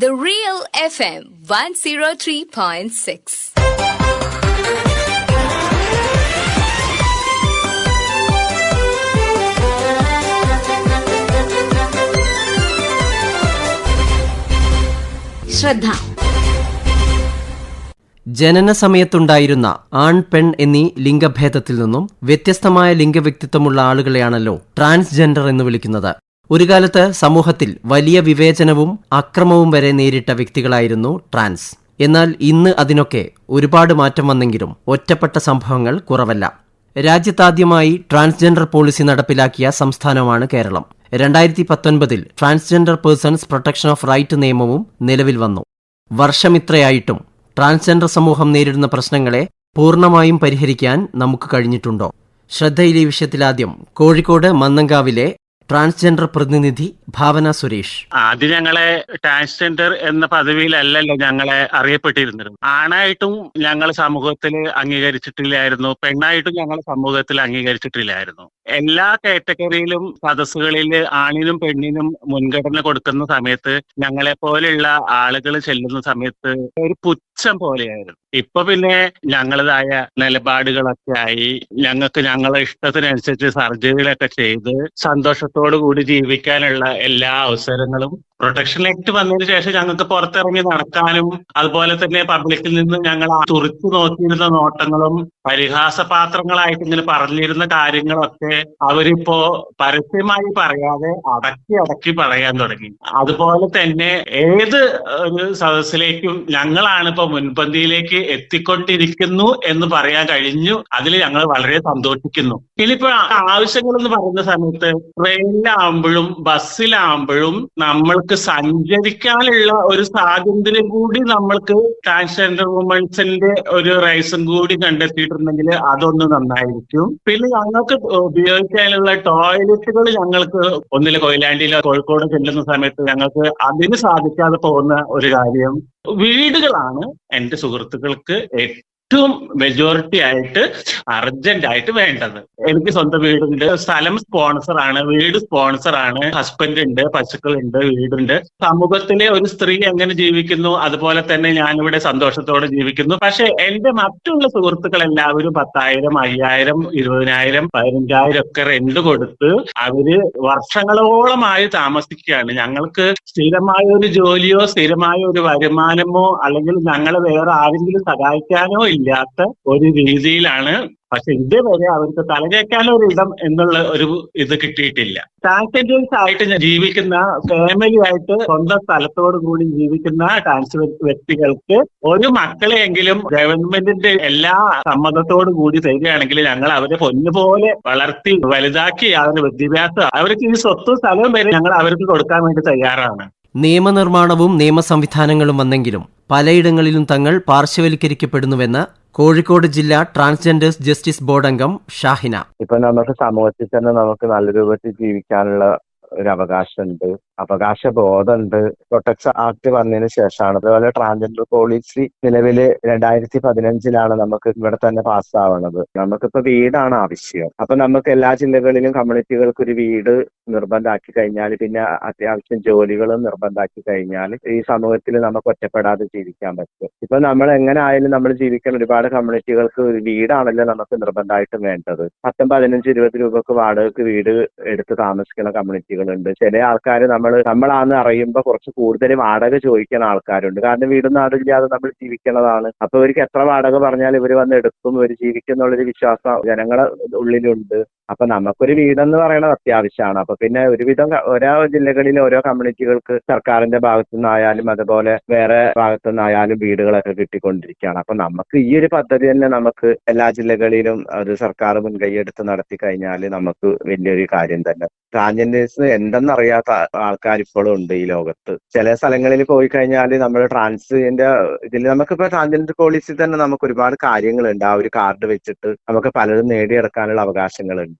The Real FM 103.6. ശ്രദ്ധ. ജനന സമയത്തുണ്ടായിരുന്ന ആൺ പെൺ എന്നീ ലിംഗഭേദത്തിൽ നിന്നും വ്യത്യസ്തമായ ലിംഗവ്യക്തിത്വമുള്ള ആളുകളെയാണല്ലോ ട്രാൻസ്ജെൻഡർ എന്ന് വിളിക്കുന്നത്. ഒരു കാലത്ത് സമൂഹത്തിൽ വലിയ വിവേചനവും അക്രമവും വരെ നേരിട്ട വ്യക്തികളായിരുന്നു ട്രാൻസ്. എന്നാൽ ഇന്ന് അതിനൊക്കെ ഒരുപാട് മാറ്റം വന്നെങ്കിലും ഒറ്റപ്പെട്ട സംഭവങ്ങൾ കുറവല്ല. രാജ്യത്താദ്യമായി ട്രാൻസ്ജെൻഡർ പോളിസി നടപ്പിലാക്കിയ സംസ്ഥാനമാണ് Kerala. 2019 transgender persons protection of right നിയമവും നിലവിൽ വന്നു. വർഷമിത്രയായിട്ടും ട്രാൻസ്ജെൻഡർ സമൂഹം നേരിടുന്ന പ്രശ്നങ്ങളെ പൂർണ്ണമായും പരിഹരിക്കാൻ നമുക്ക് കഴിഞ്ഞിട്ടുണ്ടോ? ശ്രദ്ധയിലെ വിഷയത്തിലാദ്യം കോഴിക്കോട് മന്നങ്കാവിലെ ട്രാൻസ്ജെൻഡർ പ്രതിനിധി ഭാവന സുരേഷ്. ആദ്യം ഞങ്ങളെ ട്രാൻസ്ജെൻഡർ എന്ന പദവിയിലല്ലല്ലോ ഞങ്ങളെ അറിയപ്പെട്ടിരുന്നത്. ആണായിട്ടും ഞങ്ങൾ സമൂഹത്തിൽ അംഗീകരിച്ചിട്ടില്ലായിരുന്നു, പെണ്ണായിട്ടും ഞങ്ങൾ സമൂഹത്തിൽ അംഗീകരിച്ചിട്ടില്ലായിരുന്നു. എല്ലാ കാറ്റഗറിയിലും സദസ്സുകളിൽ ആണിനും പെണ്ണിനും മുൻഗണന കൊടുക്കുന്ന സമയത്ത് ഞങ്ങളെ പോലെയുള്ള ആളുകൾ ചെല്ലുന്ന സമയത്ത് ഒരു പുച്ഛം പോലെയായിരുന്നു. ഇപ്പൊ പിന്നെ ഞങ്ങളതായ നിലപാടുകളൊക്കെ ആയി, ഞങ്ങൾക്ക് ഞങ്ങളെ ഇഷ്ടത്തിനനുസരിച്ച് സർജറികളൊക്കെ ചെയ്ത് സന്തോഷത്തോടു കൂടി ജീവിക്കാനുള്ള എല്ലാ അവസരങ്ങളും പ്രൊട്ടക്ഷൻ ആക്ട് വന്നതിന് ശേഷം ഞങ്ങൾക്ക് പുറത്തിറങ്ങി നടക്കാനും, അതുപോലെ തന്നെ പബ്ലിക്കിൽ നിന്ന് ഞങ്ങൾ തുറിച്ചു നോക്കിയിരുന്ന നോട്ടങ്ങളും പരിഹാസപാത്രങ്ങളായിട്ട് ഇങ്ങനെ പറഞ്ഞിരുന്ന കാര്യങ്ങളൊക്കെ അവരിപ്പോ പരസ്യമായി പറയാതെ അടക്കി പറയാൻ തുടങ്ങി. അതുപോലെ തന്നെ ഏത് ഒരു സദസ്സിലേക്കും ഞങ്ങളാണ് ഇപ്പൊ മുൻപന്തിയിലേക്ക് എത്തിക്കൊണ്ടിരിക്കുന്നു എന്ന് പറയാൻ കഴിഞ്ഞു. അതിൽ ഞങ്ങൾ വളരെ സന്തോഷിക്കുന്നു. ഇനിയിപ്പോ ആവശ്യങ്ങൾ എന്ന് പറയുന്ന സമയത്ത് ട്രെയിനിലാവുമ്പോഴും ബസ്സിലാവുമ്പോഴും നമ്മൾക്ക് സഞ്ചരിക്കാനുള്ള ഒരു സ്വാതന്ത്ര്യം കൂടി നമ്മൾക്ക് ട്രാൻസ്ജെൻഡർ വുമൻസിന്റെ ഒരു റൈസും കൂടി കണ്ടെത്തിയിട്ടുണ്ടെങ്കിൽ അതൊന്ന് നന്നായിരിക്കും. പിന്നെ ഞങ്ങൾക്ക് ഉപയോഗിക്കാനുള്ള ടോയ്ലറ്റുകൾ ഞങ്ങൾക്ക് ഒന്നിലെ കൊയിലാണ്ടിയിലോ കോഴിക്കോട് ചെല്ലുന്ന സമയത്ത് ഞങ്ങൾക്ക് അതിന് സാധിക്കാതെ പോകുന്ന ഒരു കാര്യം വീടുകളാണ് എന്റെ സുഹൃത്തുക്കൾക്ക് ഏറ്റവും മെജോറിറ്റി ആയിട്ട് അർജന്റ് ആയിട്ട് വേണ്ടത്. എനിക്ക് സ്വന്തം വീടുണ്ട്, സ്ഥലം സ്പോൺസറാണ്, വീട് സ്പോൺസറാണ്, ഹസ്ബൻഡ് ഉണ്ട്, പശുക്കളുണ്ട്, വീടുണ്ട്. സമൂഹത്തിലെ ഒരു സ്ത്രീ എങ്ങനെ ജീവിക്കുന്നു അതുപോലെ തന്നെ ഞാനിവിടെ സന്തോഷത്തോടെ ജീവിക്കുന്നു. പക്ഷെ എന്റെ മറ്റുള്ള സുഹൃത്തുക്കൾ എല്ലാവരും 10,000, 5,000, 20,000, 15,000 ഒക്കെ റെന്റ് കൊടുത്ത് അവര് വർഷങ്ങളോളമായി താമസിക്കുകയാണ്. ഞങ്ങൾക്ക് സ്ഥിരമായ ഒരു ജോലിയോ സ്ഥിരമായ ഒരു വരുമാനമോ അല്ലെങ്കിൽ ഞങ്ങളെ വേറെ ആരെങ്കിലും സഹായിക്കാനോ ഇല്ലാത്ത ഒരു രീതിയിലാണ്. പക്ഷെ ഇതുവരെ അവർക്ക് തലകേക്കാനോ ഒരു ഇടം എന്നുള്ള ഒരു ഇത് കിട്ടിയിട്ടില്ല. ട്രാൻസ്ജെൻഡേഴ്സ് ആയിട്ട് ജീവിക്കുന്ന, ഫാമിലി ആയിട്ട് സ്വന്തം സ്ഥലത്തോടു കൂടി ജീവിക്കുന്ന ട്രാൻസ് വ്യക്തികൾക്ക് ഒരു മക്കളെയെങ്കിലും ഗവൺമെന്റിന്റെ എല്ലാ സമ്മതത്തോടു കൂടി തരികയാണെങ്കിൽ ഞങ്ങൾ അവരെ പൊന്നുപോലെ വളർത്തി വലുതാക്കി അവരുടെ വിദ്യാഭ്യാസം, അവർക്ക് ഈ സ്വത്തും സ്ഥലവും വരെ ഞങ്ങൾ അവർക്ക് കൊടുക്കാൻ വേണ്ടി തയ്യാറാണ്. നിയമനിർമ്മാണവും നിയമ സംവിധാനങ്ങളും വന്നെങ്കിലും പലയിടങ്ങളിലും തങ്ങൾ പാർശ്വവൽക്കരിക്കപ്പെടുന്നുവെന്ന് കോഴിക്കോട് ജില്ലാ ട്രാൻസ്ജെൻഡേഴ്സ് ജസ്റ്റിസ് ബോർഡ് അംഗം ഷാഹിന. ഇപ്പൊ നമുക്ക് സമൂഹത്തിൽ തന്നെ നമുക്ക് നല്ല രൂപത്തിൽ ജീവിക്കാനുള്ള ഒരു അവകാശമുണ്ട്, അവകാശ ബോധമുണ്ട്. പ്രൊട്ടക്ഷൻ ആക്ട് വന്നതിന് ശേഷമാണ്. അതുപോലെ ട്രാൻസ്ജെൻഡർ പോളിസി നിലവില് 2015 നമുക്ക് ഇവിടെ തന്നെ പാസ്സാവണത്. നമുക്കിപ്പോ വീടാണ് ആവശ്യം. അപ്പൊ നമുക്ക് എല്ലാ ജില്ലകളിലും കമ്മ്യൂണിറ്റികൾക്ക് ഒരു വീട് നിർബന്ധമാക്കി കഴിഞ്ഞാൽ, പിന്നെ അത്യാവശ്യം ജോലികളും നിർബന്ധമാക്കി കഴിഞ്ഞാൽ ഈ സമൂഹത്തിൽ നമുക്ക് ഒറ്റപ്പെടാതെ ജീവിക്കാൻ പറ്റും. ഇപ്പൊ നമ്മൾ എങ്ങനെ ആയാലും നമ്മൾ ജീവിക്കുന്ന ഒരുപാട് കമ്മ്യൂണിറ്റികൾക്ക് വീടാണല്ലോ നമുക്ക് നിർബന്ധമായിട്ടും വേണ്ടത്. 10, 15, 20 രൂപക്ക് വാടകയ്ക്ക് വീട് എടുത്ത് താമസിക്കുന്ന കമ്മ്യൂണിറ്റികളുണ്ട്. ചില ആൾക്കാർ നമ്മളാന്ന് അറിയുമ്പോൾ കുറച്ച് കൂടുതൽ വാടക ചോദിക്കുന്ന ആൾക്കാരുണ്ട്. കാരണം വീടും നാടില്ലാതെ നമ്മൾ ജീവിക്കുന്നതാണ്. അപ്പൊ ഇവർക്ക് എത്ര വാടക പറഞ്ഞാൽ ഇവർ വന്ന് എടുക്കും, ഇവർ ജീവിക്കുന്നുള്ളൊരു വിശ്വാസം ജനങ്ങളുടെ ഉള്ളിലുണ്ട്. അപ്പൊ നമുക്കൊരു വീടെന്ന് പറയുന്നത് അത്യാവശ്യമാണ്. അപ്പൊ പിന്നെ ഒരുവിധം ഓരോ ജില്ലകളിലും ഓരോ കമ്മ്യൂണിറ്റികൾക്ക് സർക്കാരിന്റെ ഭാഗത്തു നിന്നായാലും അതുപോലെ വേറെ ഭാഗത്തു നിന്നായാലും വീടുകളൊക്കെ കിട്ടിക്കൊണ്ടിരിക്കുകയാണ്. അപ്പൊ നമുക്ക് ഈ ഒരു പദ്ധതി തന്നെ നമുക്ക് എല്ലാ ജില്ലകളിലും അത് സർക്കാർ മുൻകൈയെടുത്ത് നടത്തി കഴിഞ്ഞാൽ നമുക്ക് വലിയൊരു കാര്യം തന്നെ. ട്രാൻസ്ജെൻഡേഴ്സ് എന്തെന്നറിയാത്ത ആൾക്കാർ ഇപ്പോഴും ഉണ്ട് ഈ ലോകത്ത്. ചില സ്ഥലങ്ങളിൽ പോയി കഴിഞ്ഞാൽ നമ്മൾ ട്രാൻസിന്റെ ഇതിൽ നമുക്കിപ്പോ ട്രാൻസ്ജെൻഡർ പോളിസി തന്നെ നമുക്ക് ഒരുപാട് കാര്യങ്ങളുണ്ട്. ആ ഒരു കാർഡ് വെച്ചിട്ട് നമുക്ക് പലരും നേടിയെടുക്കാനുള്ള അവകാശങ്ങളുണ്ട്.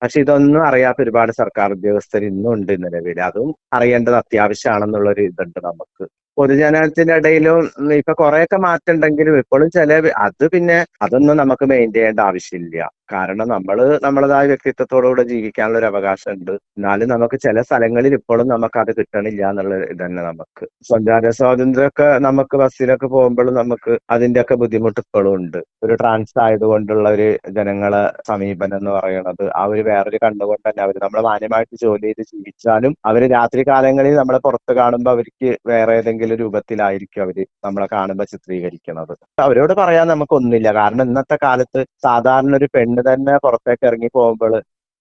പക്ഷെ ഇതൊന്നും അറിയാത്ത ഒരുപാട് സർക്കാർ ഉദ്യോഗസ്ഥർ ഇന്നും ഉണ്ട് നിലവിൽ. അതും അറിയേണ്ടത് അത്യാവശ്യമാണെന്നുള്ളൊരു ഇതുണ്ട് നമുക്ക്. പൊതുജനത്തിന്റെ ഇടയിലും ഇപ്പൊ കുറെയൊക്കെ മാറ്റം ഉണ്ടെങ്കിലും ഇപ്പോഴും അത് പിന്നെ അതൊന്നും നമുക്ക് മെയിൻറ്റെയിൻ ചെയ്യേണ്ട ആവശ്യമില്ല. കാരണം നമ്മളതായ വ്യക്തിത്വത്തോടുകൂടെ ജീവിക്കാനുള്ള ഒരു അവകാശമുണ്ട്. എന്നാലും നമുക്ക് ചില സ്ഥലങ്ങളിൽ ഇപ്പോഴും നമുക്ക് അത് കിട്ടണില്ല എന്നുള്ള ഇതന്നെ. നമുക്ക് സഞ്ചാര സ്വാതന്ത്ര്യമൊക്കെ നമുക്ക് ബസ്സിലൊക്കെ പോകുമ്പോഴും നമുക്ക് അതിന്റെ ഒക്കെ ബുദ്ധിമുട്ട് ഇപ്പോഴും ഉണ്ട്. ഒരു ട്രാൻസ് ആയതുകൊണ്ടുള്ള ഒരു ജനങ്ങളെ സമീപനം എന്ന് പറയുന്നത് ആ ഒരു വേറൊരു കണ്ടുകൊണ്ട് തന്നെ അവർ നമ്മളെ മാന്യമായിട്ട് ജോലി ചെയ്ത് ജീവിച്ചാലും അവര് രാത്രി കാലങ്ങളിൽ നമ്മളെ പുറത്ത് കാണുമ്പോൾ അവർക്ക് വേറെ ഏതെങ്കിലും രൂപത്തിലായിരിക്കും അവര് നമ്മളെ കാണുമ്പോൾ ചിത്രീകരിക്കുന്നത്. അവരോട് പറയാൻ നമുക്കൊന്നുമില്ല. കാരണം ഇന്നത്തെ കാലത്ത് സാധാരണ ഒരു പെണ്ണ് തന്നെ പുറത്തേക്ക് ഇറങ്ങി പോകുമ്പോൾ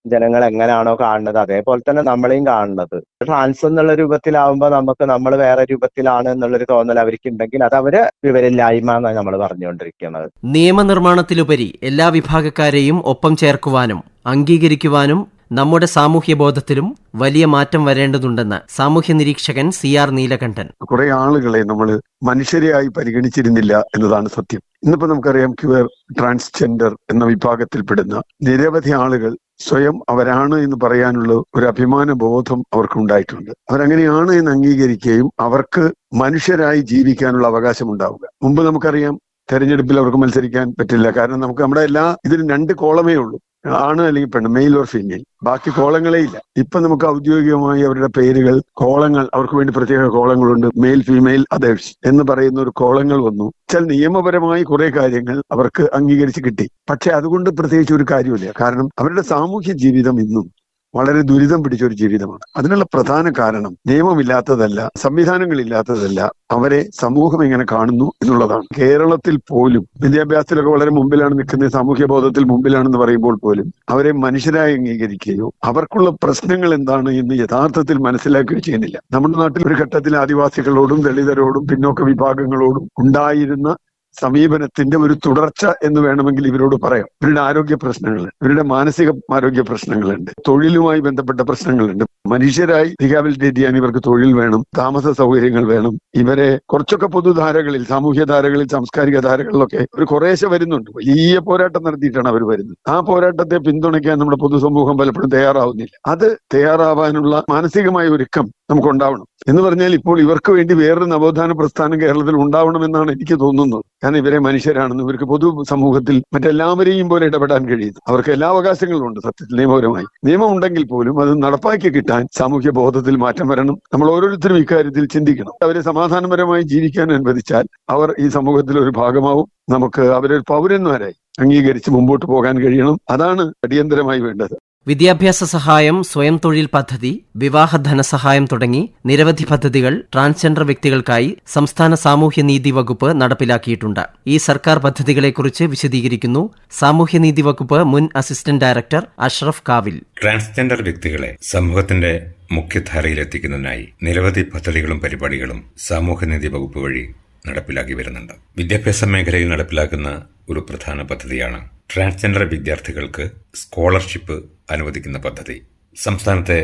ജനങ്ങൾ എങ്ങനെയാണോ കാണുന്നത് അതേപോലെ തന്നെ നമ്മളെയും കാണുന്നത്. ട്രാൻസ് എന്നുള്ള രൂപത്തിലാവുമ്പോൾ നമ്മൾ വേറെ രൂപത്തിലാണ് എന്നുള്ളൊരു തോന്നൽ അവർക്കുണ്ടെങ്കിൽ അത് അവരെ വിവരമില്ലായ്മ എന്നാണ് നമ്മൾ പറഞ്ഞുകൊണ്ടിരിക്കുന്നത്. നിയമനിർമ്മാണത്തിലുപരി എല്ലാ വിഭാഗക്കാരെയും ഒപ്പം ചേർക്കുവാനും അംഗീകരിക്കുവാനും നമ്മുടെ സാമൂഹ്യ ബോധത്തിലും വലിയ മാറ്റം വരേണ്ടതുണ്ടെന്ന് സാമൂഹ്യ നിരീക്ഷകൻ CR നീലകണ്ഠൻ. കുറെ ആളുകളെ നമ്മൾ മനുഷ്യരെയായി പരിഗണിച്ചിരുന്നില്ല എന്നതാണ് സത്യം. ഇന്നിപ്പോ നമുക്കറിയാം ക്യൂർ, ട്രാൻസ്ജെൻഡർ എന്ന വിഭാഗത്തിൽപ്പെടുന്ന നിരവധി ആളുകൾ സ്വയം അവരാണ് എന്ന് പറയാനുള്ള ഒരു അഭിമാന ബോധം അവർക്കുണ്ടായിട്ടുണ്ട്. അവരങ്ങനെയാണ് എന്ന് അംഗീകരിക്കുകയും അവർക്ക് മനുഷ്യരായി ജീവിക്കാനുള്ള അവകാശം ഉണ്ടാവുക. മുമ്പ് നമുക്കറിയാം തെരഞ്ഞെടുപ്പിൽ അവർക്ക് മത്സരിക്കാൻ പറ്റില്ല. കാരണം നമ്മുടെ ഇതിനും 2 കോളമേ ഉള്ളൂ, ആണ് അല്ലെങ്കിൽ പെണ്ണ്, മെയിൽ ഓർ ഫീമെയിൽ. ബാക്കി കോളങ്ങളേ ഇല്ല. ഇപ്പൊ നമുക്ക് ഔദ്യോഗികമായി അവരുടെ പേരുകൾ, കോളങ്ങൾ, അവർക്ക് വേണ്ടി പ്രത്യേക കോളങ്ങളുണ്ട്. മെയിൽ, ഫീമെയിൽ, അതേഴ്സ് എന്ന് പറയുന്ന ഒരു കോളങ്ങൾ വന്നു. നിയമപരമായി കുറെ കാര്യങ്ങൾ അവർക്ക് അംഗീകരിച്ച് കിട്ടി. പക്ഷെ അതുകൊണ്ട് പ്രത്യേകിച്ച് ഒരു കാര്യമില്ല. കാരണം അവരുടെ സാമൂഹ്യ ജീവിതം ഇന്നും വളരെ ദുരിതം പിടിച്ച ഒരു ജീവിതമാണ്. അതിനുള്ള പ്രധാന കാരണം നിയമമില്ലാത്തതല്ല, സംവിധാനങ്ങളില്ലാത്തതല്ല, അവരെ സമൂഹം എങ്ങനെ കാണുന്നു എന്നുള്ളതാണ്. കേരളത്തിൽ പോലും വിദ്യാഭ്യാസത്തിലൊക്കെ വളരെ മുമ്പിലാണ് നിൽക്കുന്നത്, സാമൂഹ്യ ബോധത്തിൽ മുമ്പിലാണെന്ന് പറയുമ്പോൾ പോലും അവരെ മനുഷ്യരായി അംഗീകരിക്കുകയോ അവർക്കുള്ള പ്രശ്നങ്ങൾ എന്താണ് എന്ന് യഥാർത്ഥത്തിൽ മനസ്സിലാക്കുകയോ ചെയ്യുന്നില്ല. നമ്മുടെ നാട്ടിൽ ഒരു ഘട്ടത്തിൽ ആദിവാസികളോടും ദളിതരോടും പിന്നോക്ക വിഭാഗങ്ങളോടും ഉണ്ടായിരുന്ന സമീപനത്തിന്റെ ഒരു തുടർച്ച എന്ന് വേണമെങ്കിൽ ഇവരോട് പറയാം. ഇവരുടെ ആരോഗ്യ പ്രശ്നങ്ങളുണ്ട്, ഇവരുടെ മാനസിക ആരോഗ്യ പ്രശ്നങ്ങളുണ്ട്, തൊഴിലുമായി ബന്ധപ്പെട്ട പ്രശ്നങ്ങളുണ്ട്. മനുഷ്യരായി റീഹാബിലിറ്റേറ്റ് ചെയ്യാൻ ഇവർക്ക് തൊഴിൽ വേണം, താമസ സൗകര്യങ്ങൾ വേണം. ഇവരെ കുറച്ചൊക്കെ പൊതുധാരകളിൽ, സാമൂഹ്യ ധാരകളിൽ, സാംസ്കാരിക ധാരകളിലൊക്കെ ഒരു കുറേശ്ശെ വരുന്നുണ്ട്. വലിയ പോരാട്ടം നടത്തിയിട്ടാണ് അവർ വരുന്നത്. ആ പോരാട്ടത്തെ പിന്തുണയ്ക്കാൻ നമ്മുടെ പൊതുസമൂഹം പലപ്പോഴും തയ്യാറാവുന്നില്ല. അത് തയ്യാറാവാനുള്ള മാനസികമായ ഒരുക്കം നമുക്കുണ്ടാവണം. എന്ന് പറഞ്ഞാൽ ഇപ്പോൾ ഇവർക്ക് വേണ്ടി വേറൊരു നവോത്ഥാന പ്രസ്ഥാനം കേരളത്തിൽ ഉണ്ടാവണമെന്നാണ് എനിക്ക് തോന്നുന്നത്. കാരണം ഇവരെ മനുഷ്യരാണെന്ന്, ഇവർക്ക് പൊതു സമൂഹത്തിൽ മറ്റെല്ലാവരെയും പോലെ ഇടപെടാൻ കഴിയുന്നു. അവർക്ക് എല്ലാ അവകാശങ്ങളും ഉണ്ട് സത്യത്തിൽ നിയമപരമായി. നിയമം ഉണ്ടെങ്കിൽ പോലും അത് നടപ്പാക്കി കിട്ടാൻ സാമൂഹ്യ ബോധത്തിൽ മാറ്റം വരണം. നമ്മൾ ഓരോരുത്തരും ഇക്കാര്യത്തിൽ ചിന്തിക്കണം. അവരെ സമാധാനപരമായി ജീവിക്കാൻ അനുവദിച്ചാൽ അവർ ഈ സമൂഹത്തിൽ ഒരു ഭാഗമാവും. നമുക്ക് അവരെ പൗരന്മാരായി അംഗീകരിച്ച് മുമ്പോട്ട് പോകാൻ കഴിയണം. അതാണ് അടിയന്തരമായി വേണ്ടത്. വിദ്യാഭ്യാസ സഹായം, സ്വയം തൊഴിൽ പദ്ധതി, വിവാഹ ധനസഹായം തുടങ്ങി നിരവധി പദ്ധതികൾ ട്രാൻസ്ജെൻഡർ വ്യക്തികൾക്കായി സംസ്ഥാന സാമൂഹ്യനീതി വകുപ്പ് നടപ്പിലാക്കിയിട്ടുണ്ട്. ഈ സർക്കാർ പദ്ധതികളെക്കുറിച്ച് വിശദീകരിക്കുന്നു സാമൂഹ്യനീതി വകുപ്പ് മുൻ അസിസ്റ്റന്റ് ഡയറക്ടർ അഷ്റഫ് കാവിൽ. ട്രാൻസ്ജെൻഡർ വ്യക്തികളെ സമൂഹത്തിന്റെ മുഖ്യധാരയിലെത്തിക്കുന്നതിനായി നിരവധി പദ്ധതികളും പരിപാടികളും സാമൂഹ്യനീതി വകുപ്പ് വഴി നടപ്പിലാക്കി വരുന്നുണ്ട്. വിദ്യാഭ്യാസ മേഖലയിൽ നടപ്പിലാക്കുന്ന ഒരു പ്രധാന പദ്ധതിയാണ് ട്രാൻസ്ജെൻഡർ വിദ്യാർത്ഥികൾക്ക് സ്കോളർഷിപ്പ് അനുവദിക്കുന്ന പദ്ധതി. സംസ്ഥാനത്തെ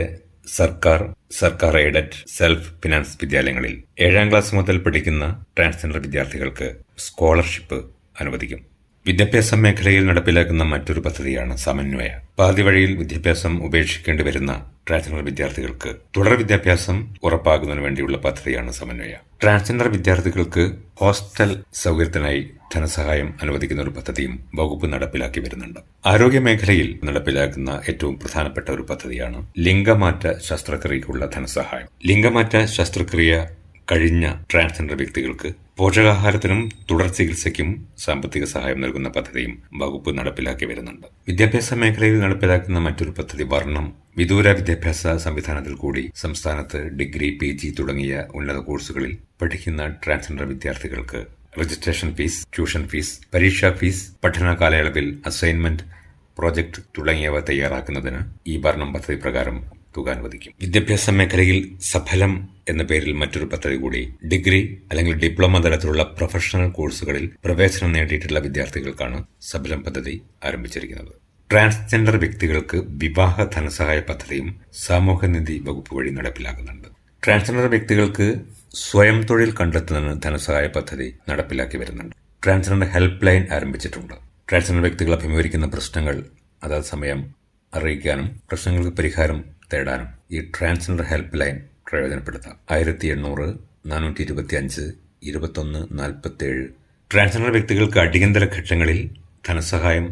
സർക്കാർ എയ്ഡഡ് സെൽഫ് ഫിനാൻസ് വിദ്യാലയങ്ങളിൽ 7ാം ക്ലാസ് മുതൽ പഠിക്കുന്ന ട്രാൻസ്ജെൻഡർ വിദ്യാർത്ഥികൾക്ക് സ്കോളർഷിപ്പ് അനുവദിക്കും. വിദ്യാഭ്യാസ മേഖലയിൽ നടപ്പിലാക്കുന്ന മറ്റൊരു പദ്ധതിയാണ് സമന്വയ. പാതി വഴിയിൽ വിദ്യാഭ്യാസം ഉപേക്ഷിക്കേണ്ടി വരുന്ന ട്രാൻസ്ജെൻഡർ വിദ്യാർത്ഥികൾക്ക് തുടർ വിദ്യാഭ്യാസം ഉറപ്പാക്കുന്നതിന് വേണ്ടിയുള്ള പദ്ധതിയാണ് സമന്വയ. ട്രാൻസ്ജെൻഡർ വിദ്യാർത്ഥികൾക്ക് ഹോസ്റ്റൽ സൗകര്യത്തിനായി ധനസഹായം അനുവദിക്കുന്ന ഒരു പദ്ധതിയും വകുപ്പ് നടപ്പിലാക്കി വരുന്നുണ്ട്. ആരോഗ്യ മേഖലയിൽ നടപ്പിലാക്കുന്ന ഏറ്റവും പ്രധാനപ്പെട്ട ഒരു പദ്ധതിയാണ് ലിംഗമാറ്റ ശസ്ത്രക്രിയയ്ക്കുള്ള ധനസഹായം. ലിംഗമാറ്റ ശസ്ത്രക്രിയ കഴിഞ്ഞ ട്രാൻസ്ജെൻഡർ വ്യക്തികൾക്ക് പോഷകാഹാരത്തിനും തുടർ ചികിത്സയ്ക്കും സാമ്പത്തിക സഹായം നൽകുന്ന പദ്ധതിയും വകുപ്പ് നടപ്പിലാക്കി വരുന്നുണ്ട്. വിദ്യാഭ്യാസ മേഖലയിൽ നടപ്പിലാക്കുന്ന മറ്റൊരു പദ്ധതി വർണ്ണം. വിദൂര വിദ്യാഭ്യാസ സംവിധാനത്തിൽ കൂടി സംസ്ഥാനത്ത് ഡിഗ്രി, PG തുടങ്ങിയ ഉന്നത കോഴ്സുകളിൽ പഠിക്കുന്ന ട്രാൻസ്ജെൻഡർ വിദ്യാർത്ഥികൾക്ക് രജിസ്ട്രേഷൻ ഫീസ്, ട്യൂഷൻ ഫീസ്, പരീക്ഷാ ഫീസ്, പഠന കാലയളവിൽ അസൈൻമെന്റ്, പ്രോജക്ട് തുടങ്ങിയവ തയ്യാറാക്കുന്നതിന് ഈ വർണ്ണം പദ്ധതി പ്രകാരം തുക അനുവദിക്കും. വിദ്യാഭ്യാസ മേഖലയിൽ സഫലം എന്ന പേരിൽ മറ്റൊരു പദ്ധതി കൂടി ഡിഗ്രി അല്ലെങ്കിൽ ഡിപ്ലോമ തലത്തിലുള്ള പ്രൊഫഷണൽ കോഴ്സുകളിൽ പ്രവേശനം നേടിയിട്ടുള്ള വിദ്യാർത്ഥികൾക്കാണ് സഫലം പദ്ധതി ആരംഭിച്ചിരിക്കുന്നത്. ട്രാൻസ്ജെൻഡർ വ്യക്തികൾക്ക് വിവാഹ ധനസഹായ പദ്ധതിയും സാമൂഹ്യനീതി വകുപ്പ് വഴി നടപ്പിലാക്കുന്നുണ്ട്. ട്രാൻസ്ജെൻഡർ വ്യക്തികൾക്ക് സ്വയം തൊഴിൽ കണ്ടെത്തുന്നതിന് ധനസഹായ പദ്ധതി നടപ്പിലാക്കി വരുന്നുണ്ട്. ട്രാൻസ്ജെൻഡർ ഹെൽപ്പ് ലൈൻ ആരംഭിച്ചിട്ടുണ്ട്. ട്രാൻസ്ജെൻഡർ വ്യക്തികൾ അഭിമുഖീകരിക്കുന്ന പ്രശ്നങ്ങൾ അതാത് സമയം അറിയിക്കാനും പ്രശ്നങ്ങൾക്ക് പരിഹാരം തേടാനും ഈ ട്രാൻസ്ജെൻഡർ ഹെൽപ്പ് ലൈൻ പ്രയോജനപ്പെടുത്താം. 1800 425 2147. ട്രാൻസ്ജെൻഡർ വ്യക്തികൾക്ക് അടിയന്തര ഘട്ടങ്ങളിൽ ധനസഹായം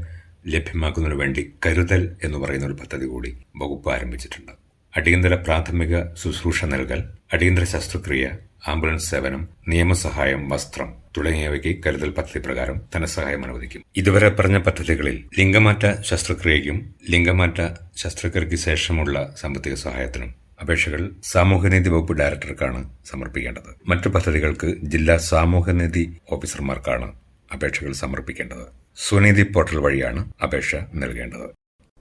ലഭ്യമാക്കുന്നതിനു വേണ്ടി കരുതൽ എന്ന് പറയുന്ന ഒരു പദ്ധതി കൂടി വകുപ്പ് ആരംഭിച്ചിട്ടുണ്ട്. അടിയന്തര പ്രാഥമിക ശുശ്രൂഷ നൽകൽ, അടിയന്തര ശസ്ത്രക്രിയ, ആംബുലൻസ് സേവനം, നിയമസഹായം, വസ്ത്രം തുടങ്ങിയവയ്ക്ക് കരുതൽ പദ്ധതി പ്രകാരം ധനസഹായം അനുവദിക്കും. ഇതുവരെ പറഞ്ഞ പദ്ധതികളിൽ ലിംഗമാറ്റ ശസ്ത്രക്രിയയ്ക്കും ലിംഗമാറ്റ ശസ്ത്രക്രിയയ്ക്ക് ശേഷമുള്ള സാമ്പത്തിക സഹായത്തിനും അപേക്ഷകൾ സാമൂഹ്യനീതി വകുപ്പ് ഡയറക്ടർക്കാണ് സമർപ്പിക്കേണ്ടത്. മറ്റു പദ്ധതികൾക്ക് ജില്ലാ സാമൂഹ്യനീതി ഓഫീസർമാർക്കാണ് അപേക്ഷകൾ സമർപ്പിക്കേണ്ടത്. സ്വനീതി പോർട്ടൽ വഴിയാണ് അപേക്ഷ നൽകേണ്ടത്.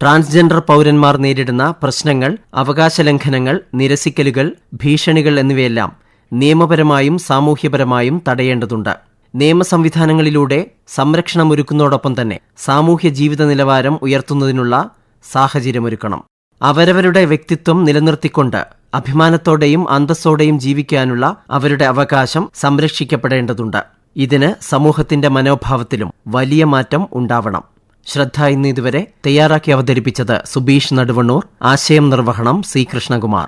ട്രാൻസ്ജെൻഡർ പൗരന്മാർ നേരിടുന്ന പ്രശ്നങ്ങൾ, അവകാശ ലംഘനങ്ങൾ, നിരസിക്കലുകൾ, ഭീഷണികൾ എന്നിവയെല്ലാം നിയമപരമായും സാമൂഹ്യപരമായും തടയേണ്ടതുണ്ട്. നിയമസംവിധാനങ്ങളിലൂടെ സംരക്ഷണമൊരുക്കുന്നതോടൊപ്പം തന്നെ സാമൂഹ്യ ജീവിത നിലവാരം ഉയർത്തുന്നതിനുള്ള സാഹചര്യമൊരുക്കണം. അവരവരുടെ വ്യക്തിത്വം നിലനിർത്തിക്കൊണ്ട് അഭിമാനത്തോടെയും അന്തസ്സോടെയും ജീവിക്കാനുള്ള അവരുടെ അവകാശം സംരക്ഷിക്കപ്പെടേണ്ടതുണ്ട്. ഇതിന് സമൂഹത്തിന്റെ മനോഭാവത്തിലും വലിയ മാറ്റം ഉണ്ടാവണം. ശ്രദ്ധ ഇന്ന് ഇതുവരെ തയ്യാറാക്കി അവതരിപ്പിച്ചത് സുബീഷ് നടുവണ്ണൂർ. ആശയം നിർവഹണം സി കൃഷ്ണകുമാർ.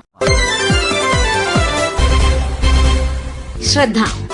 ശ്രദ്ധ.